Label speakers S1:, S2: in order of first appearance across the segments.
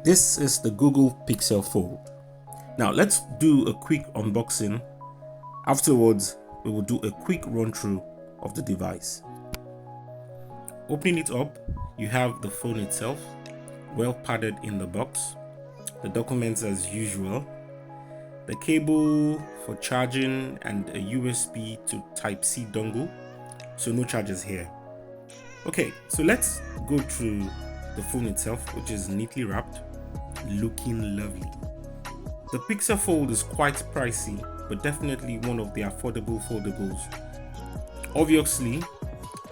S1: This is the Google Pixel Fold. Now let's do a quick unboxing. Afterwards, we will do a quick run through of the device. Opening it up, you have the phone itself, well padded in the box, the documents as usual, the cable for charging and a USB to Type-C dongle, so no chargers here. Okay, so let's go through the phone itself, which is neatly wrapped, looking lovely. The Pixel Fold is quite pricey, but definitely one of the affordable foldables. Obviously,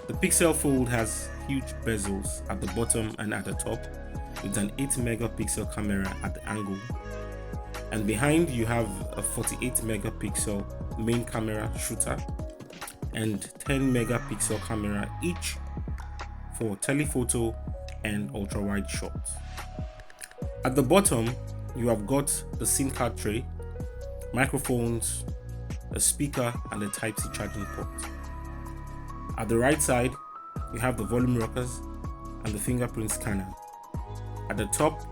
S1: the Pixel Fold has huge bezels at the bottom and at the top, with an 8 megapixel camera at the angle. And behind you have a 48 megapixel main camera shooter and 10 megapixel camera each for telephoto and ultra-wide shots. At the bottom, you have got the SIM card tray, microphones, a speaker and a Type-C charging port. At the right side, you have the volume rockers and the fingerprint scanner. At the top,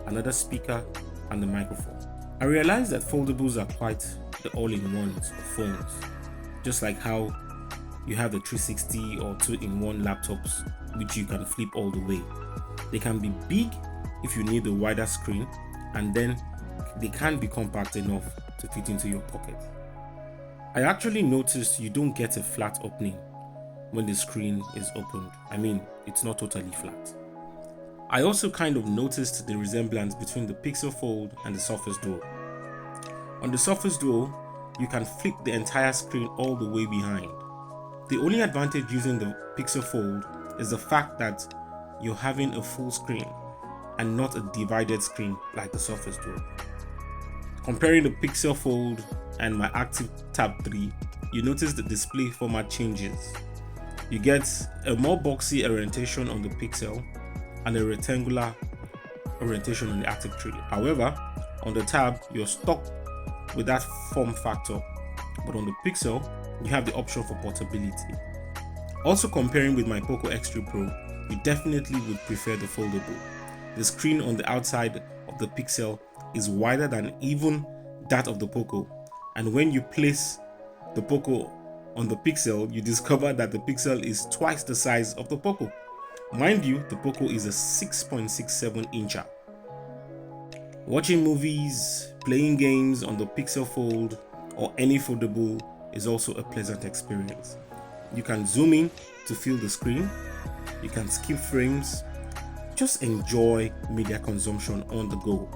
S1: another speaker and the microphone. I realized that foldables are quite the all-in-ones of phones, just like how you have the 360 or 2-in-1 laptops which you can flip all the way. They can be big if you need a wider screen, and then they can be compact enough to fit into your pocket. I actually noticed you don't get a flat opening when the screen is opened. I mean, it's not totally flat. I also kind of noticed the resemblance between the Pixel Fold and the Surface Duo. On the Surface Duo, you can flip the entire screen all the way behind. The only advantage using the Pixel Fold is the fact that you're having a full screen and not a divided screen like the Surface Duo. Comparing the Pixel Fold and my Active Tab 3, you notice the display format changes. You get a more boxy orientation on the Pixel and a rectangular orientation on the Active 3. However, on the Tab, you're stuck with that form factor, but on the Pixel, you have the option for portability. Also, comparing with my Poco X3 Pro, you definitely would prefer the foldable. The screen on the outside of the Pixel is wider than even that of the Poco, and when you place the Poco on the Pixel, you discover that the Pixel is twice the size of the Poco. Mind you, the Poco is a 6.67 incher. Watching movies, playing games on the Pixel Fold or any foldable is also a pleasant experience. You can zoom in to feel the screen, you can skip frames, just enjoy media consumption on the go.